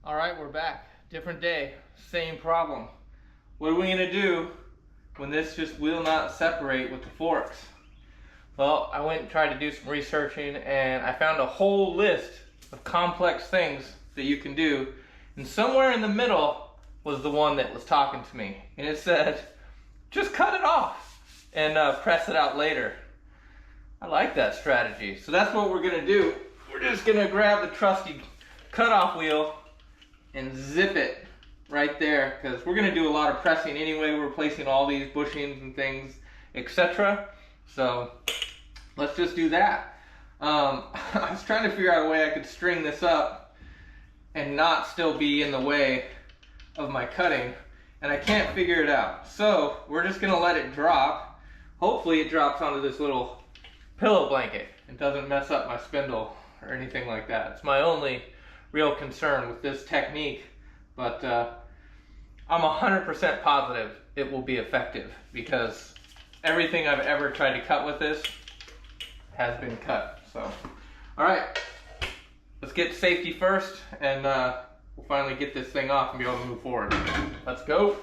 All right, we're back. Different day, same problem. What are we gonna do when this just will not separate with the forks? Well, I went and tried to do some researching and I found a whole list of complex things that you can do. And somewhere in the middle was the one that was talking to me. And it said, just cut it off and press it out later. I like that strategy. So that's what we're gonna do. We're just gonna grab the trusty cutoff wheel and zip it right there, because we're going to do a lot of pressing anyway. We're replacing all these bushings and things, etc. So let's just do that. I was trying to figure out a way I could string this up and not still be in the way of my cutting, and I can't figure it out. So we're just going to let it drop. Hopefully it drops onto this little pillow blanket and doesn't mess up my spindle or anything like that. It's my only real concern with this technique, but I'm 100% positive it will be effective, because everything I've ever tried to cut with this has been cut. So, all right, let's get safety first, and we'll finally get this thing off and be able to move forward. Let's go.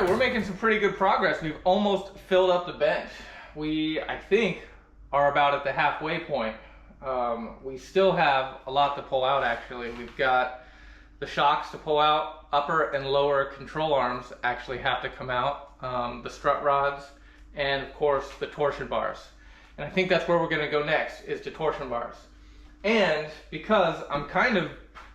We're making some pretty good progress. We've almost filled up the bench. We, I think, are about at the halfway point. We still have a lot to pull out, actually. We've got the shocks to pull out. Upper and lower control arms actually have to come out. The strut rods, and of course the torsion bars. And I think that's where we're gonna go next, is to torsion bars. And because I'm kind of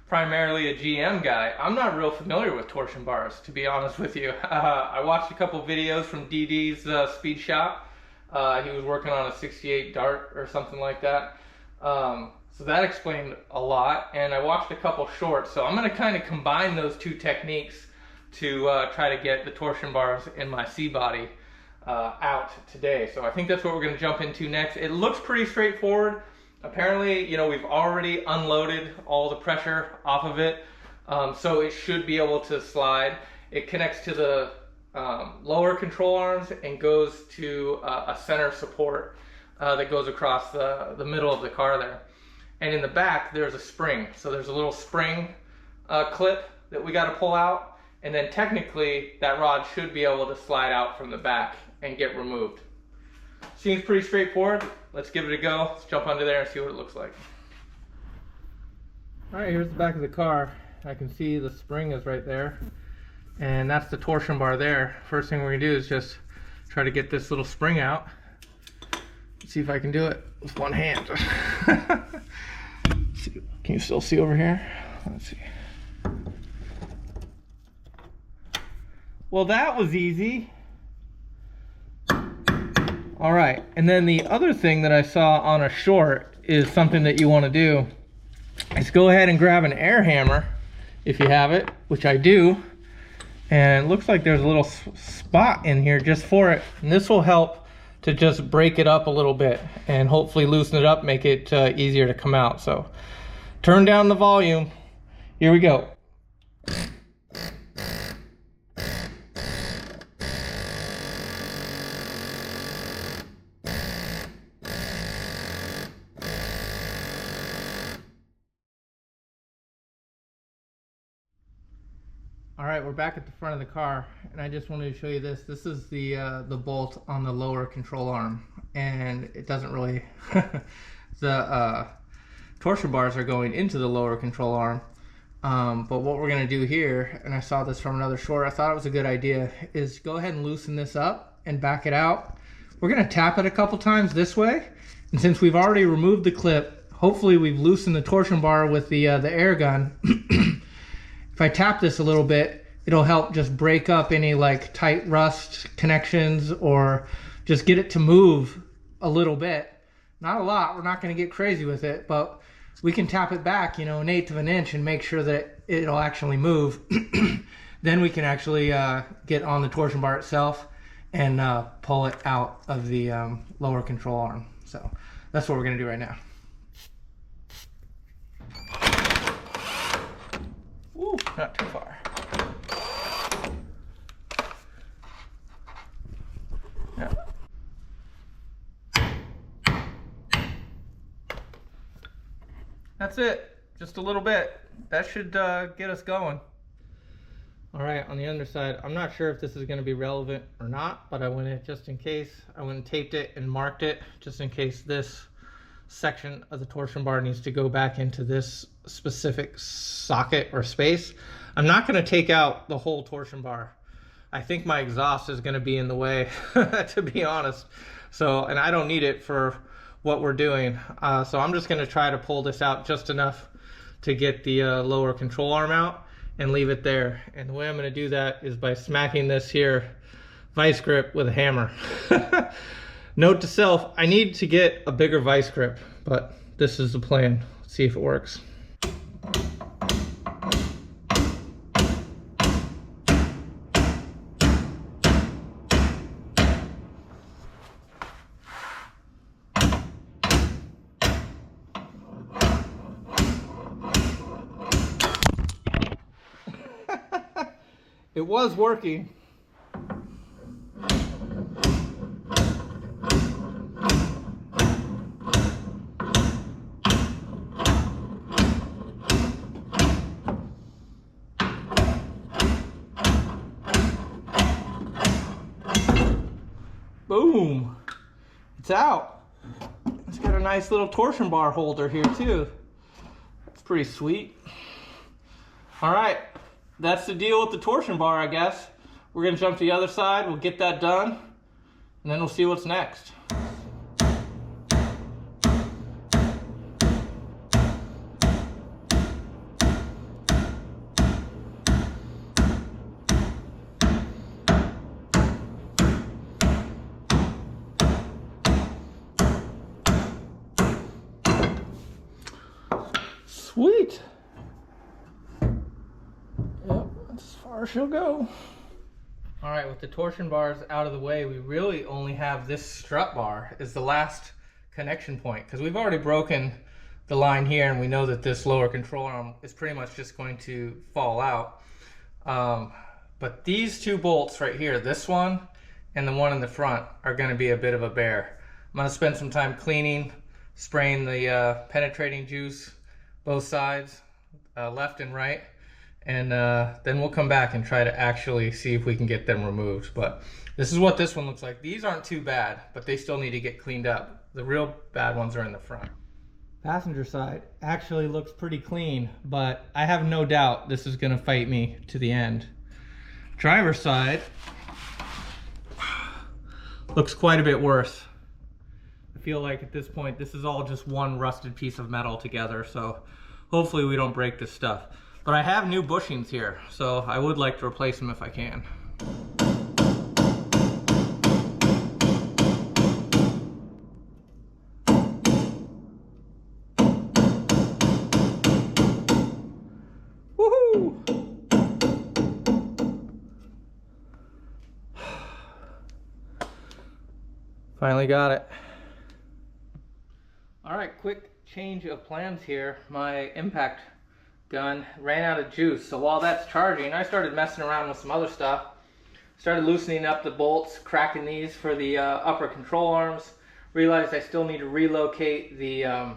primarily a GM guy, I'm not real familiar with torsion bars, to be honest with you. I watched a couple videos from DD's speed shop. He was working on a 68 Dart or something like that. So that explained a lot, and I watched a couple shorts. So I'm going to kind of combine those two techniques to try to get the torsion bars in my C-body out today. So I think that's what we're going to jump into next. It looks pretty straightforward. Apparently, you know, we've already unloaded all the pressure off of it, so it should be able to slide. It connects to the lower control arms and goes to a center support that goes across the middle of the car there. And in the back, there's a spring. So there's a little spring clip that we got to pull out, and then technically that rod should be able to slide out from the back and get removed. Seems pretty straightforward. Let's give it a go. Let's jump under there and see what it looks like. All right, here's the back of the car. I can see the spring is right there, and that's the torsion bar there. First thing we're gonna do is just try to get this little spring out. Let's see if I can do it with one hand. Can you still see over here? Let's see. Well, that was easy. All right, and then the other thing that I saw on a short is something that you want to do is go ahead and grab an air hammer if you have it, which I do, and it looks like there's a little spot in here just for it, and this will help to just break it up a little bit and hopefully loosen it up, make it easier to come out. So turn down the volume. Here we go. All right, we're back at the front of the car, and I just wanted to show you this. This is the bolt on the lower control arm, and it doesn't really the torsion bars are going into the lower control arm. But what we're going to do here, and I saw this from another short, I thought it was a good idea, is go ahead and loosen this up and back it out. We're going to tap it a couple times this way, and since we've already removed the clip, hopefully we've loosened the torsion bar with the air gun. If I tap this a little bit, it'll help just break up any like tight rust connections, or just get it to move a little bit. Not a lot, we're not going to get crazy with it, but we can tap it back, you know, 1/8 of an inch and make sure that it'll actually move. Then we can actually get on the torsion bar itself and pull it out of the lower control arm. So that's what we're going to do right now. Ooh, not too far. Yeah. That's it, just a little bit. That should get us going. All right, on the underside, I'm not sure if this is going to be relevant or not, but I went in just in case. I went and taped it and marked it just in case this section of the torsion bar needs to go back into this specific socket or space. I'm not going to take out the whole torsion bar. I think my exhaust is going to be in the way, to be honest. So, and I don't need it for what we're doing. So I'm just going to try to pull this out just enough to get the lower control arm out and leave it there. And the way I'm going to do that is by smacking this here vice grip with a hammer. Note to self, I need to get a bigger vice grip, but this is the plan. Let's see if it works. It was working. Boom! It's out. It's got a nice little torsion bar holder here too. That's pretty sweet. All right. That's the deal with the torsion bar, I guess. We're gonna jump to the other side, we'll get that done, and then we'll see what's next. Sweet. Yep, that's as far as she'll go. All right, with the torsion bars out of the way, we really only have this strut bar as the last connection point, because we've already broken the line here, and we know that this lower control arm is pretty much just going to fall out. But these two bolts right here, this one and the one in the front, are going to be a bit of a bear. I'm going to spend some time cleaning, spraying the penetrating juice both sides, left and right, and then we'll come back and try to actually see if we can get them removed. But this is what this one looks like. These aren't too bad, but they still need to get cleaned up. The real bad ones are in the front. Passenger side actually looks pretty clean, but I have no doubt this is going to fight me to the end. Driver's side looks quite a bit worse. I feel like at this point this is all just one rusted piece of metal together, so hopefully we don't break this stuff. But I have new bushings here, so I would like to replace them if I can. Woohoo! Finally got it. All right, quick change of plans here. My impact gun ran out of juice, so while that's charging, I started messing around with some other stuff. Started loosening up the bolts, cracking these for the upper control arms. Realized I still need to relocate the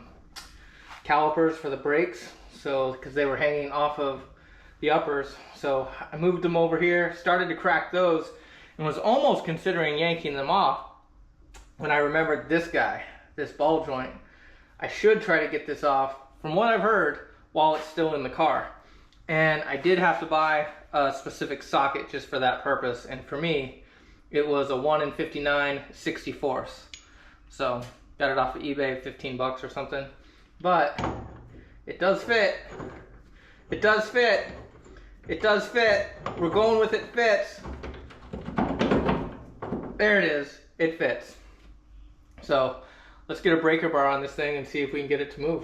calipers for the brakes, so because they were hanging off of the uppers. So I moved them over here, started to crack those, and was almost considering yanking them off when I remembered this guy, this ball joint. I should try to get this off, from what I've heard, while it's still in the car. And I did have to buy a specific socket just for that purpose, and for me, it was a 1 in 59 64ths. So got it off of eBay, 15 bucks or something. But it does fit. It does fit. It does fit. We're going with it fits. There it is. It fits. So let's get a breaker bar on this thing and see if we can get it to move.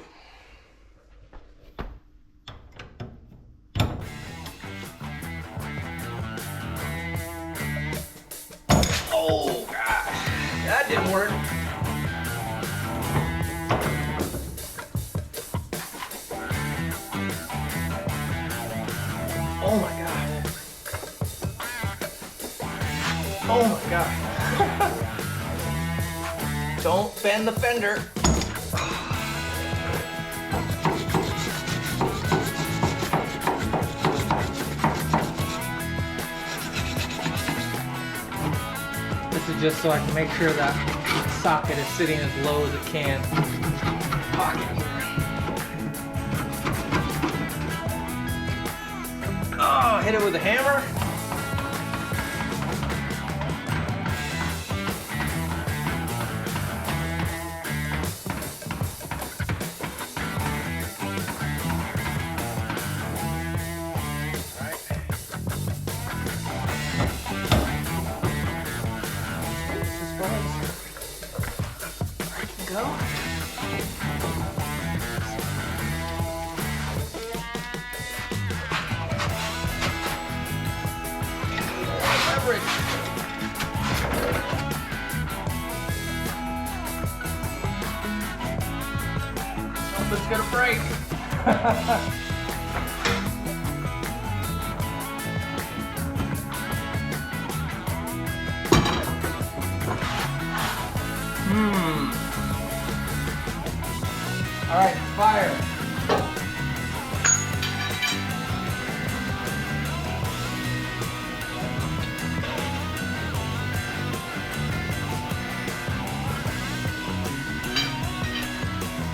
Oh gosh, that didn't work. Oh my god. Oh my god. Don't bend the fender. This is just so I can make sure that socket is sitting as low as it can. Pocket here. Oh, hit it with a hammer. Go. Leverage. Hope it's gonna break. All right, fire.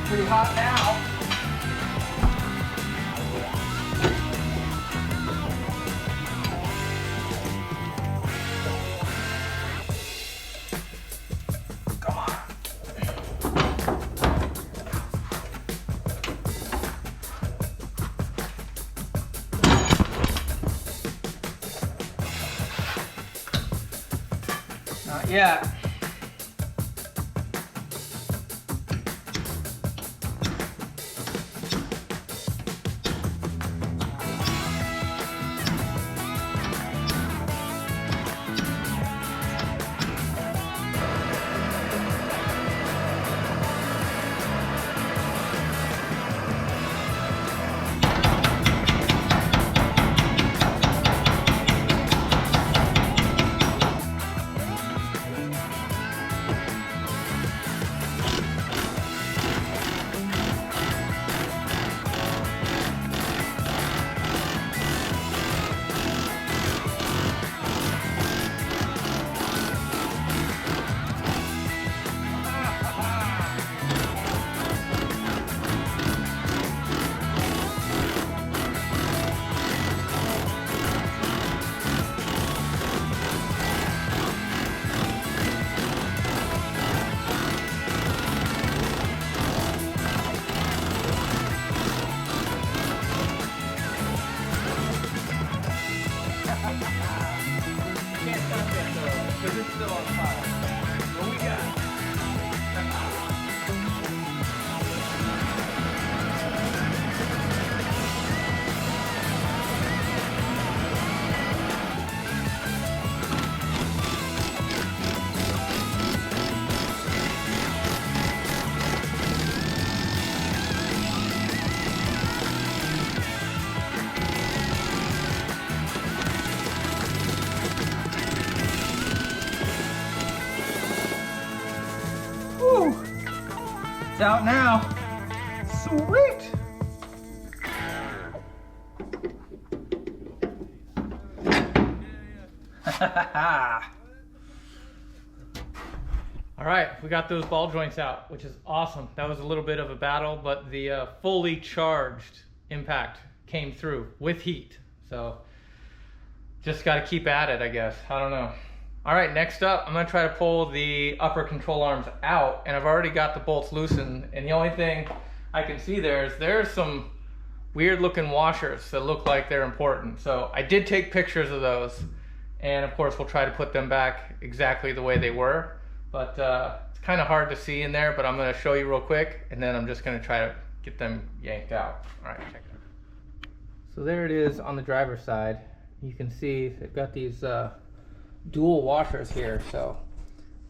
Pretty hot now. Not yet. It's out now. Sweet. All right, we got those ball joints out, which is awesome. That was a little bit of a battle, but the fully charged impact came through with heat. So just got to keep at it, I guess. I don't know. All right, next up, I'm gonna try to pull the upper control arms out, and I've already got the bolts loosened, and the only thing I can see there's some weird looking washers that look like they're important. So I did take pictures of those, and of course we'll try to put them back exactly the way they were. But it's kind of hard to see in there, but I'm going to show you real quick, and then I'm just going to try to get them yanked out. All right, check it out. So there it is on the driver's side. You can see they've got these dual washers here, so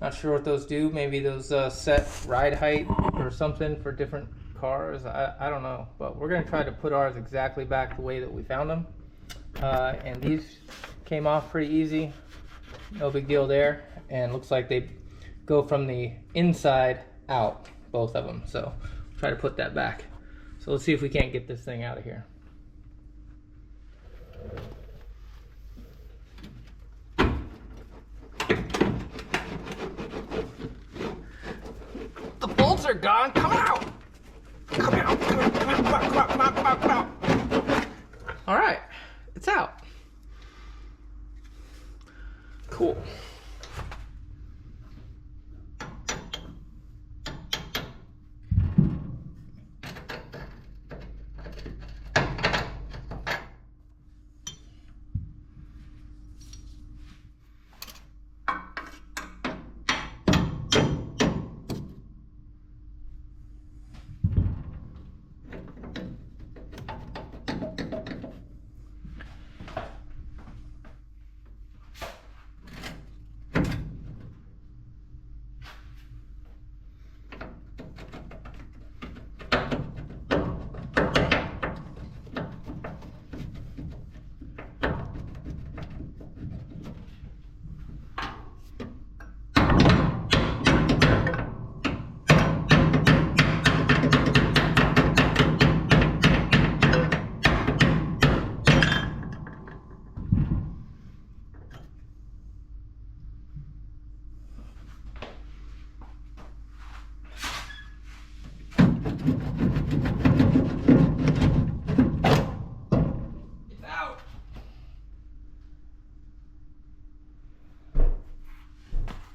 not sure what those do. Maybe those set ride height or something for different cars. I don't know, but we're going to try to put ours exactly back the way that we found them. And these came off pretty easy. No big deal there. And looks like they go from the inside out, both of them. So try to put that back. So let's see if we can't get this thing out of here. The bolts are gone. Come out! Come out! Come out! Come out! Come out! Come out! Come out! Come out! Come out! All right, it's out. Cool.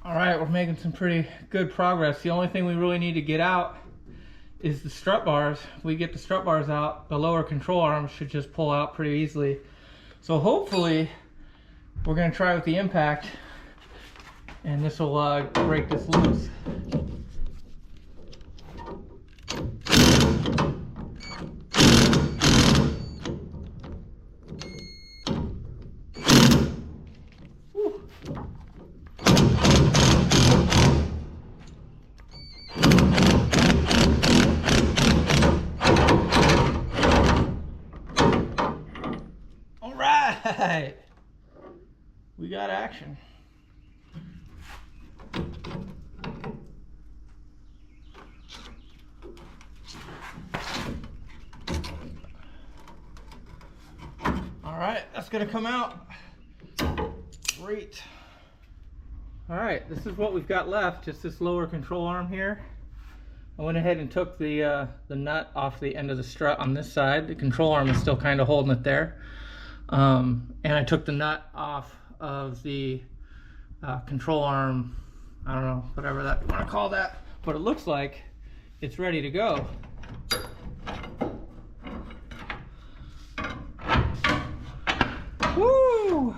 All right, we're making some pretty good progress. The only thing we really need to get out is the strut bars. If we get the strut bars out, the lower control arms should just pull out pretty easily. So hopefully, we're gonna try with the impact, and this will break this loose. Right. We got action. All right, that's gonna come out. Great. All right, this is what we've got left, just this lower control arm here. I went ahead and took the nut off the end of the strut on this side. The control arm is still kind of holding it there. And I took the nut off of the control arm, I don't know, whatever that you want to call that, but it looks like it's ready to go. Woo!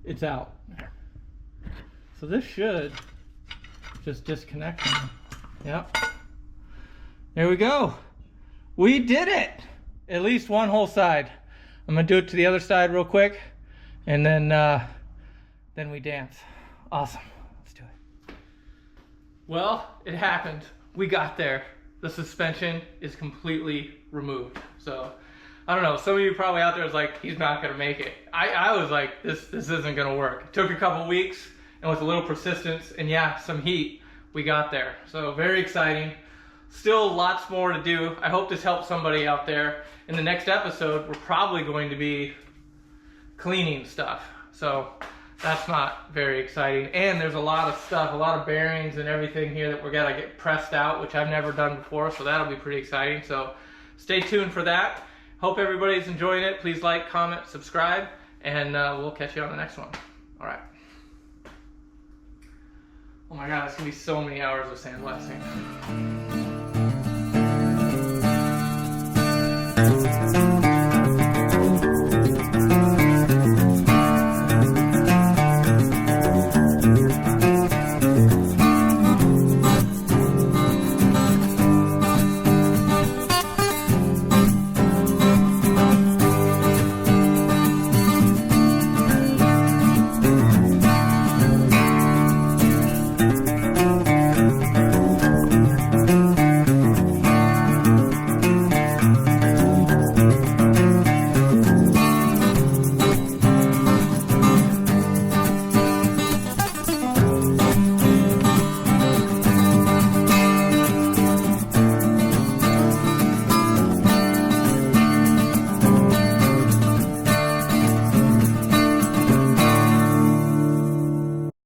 It's out. So this should just disconnect them. Yep. There we go. We did it! At least one whole side. I'm gonna do it to the other side real quick, and then we dance. Awesome. Let's do it. Well, it happened. We got there. The suspension is completely removed. So, I don't know. Some of you probably out there is like, he's not gonna make it. I was like, this isn't gonna work. It took a couple weeks, and with a little persistence, and yeah, some heat, we got there. So, very exciting. still lots more to do. I hope this helps somebody out there. In the next episode, we're probably going to be cleaning stuff. So that's not very exciting. And there's a lot of stuff, a lot of bearings and everything here that we're gonna get pressed out, which I've never done before. So that'll be pretty exciting. So stay tuned for that. Hope everybody's enjoying it. Please like, comment, subscribe, and we'll catch you on the next one. All right. Oh my God, it's gonna be so many hours of sandblasting.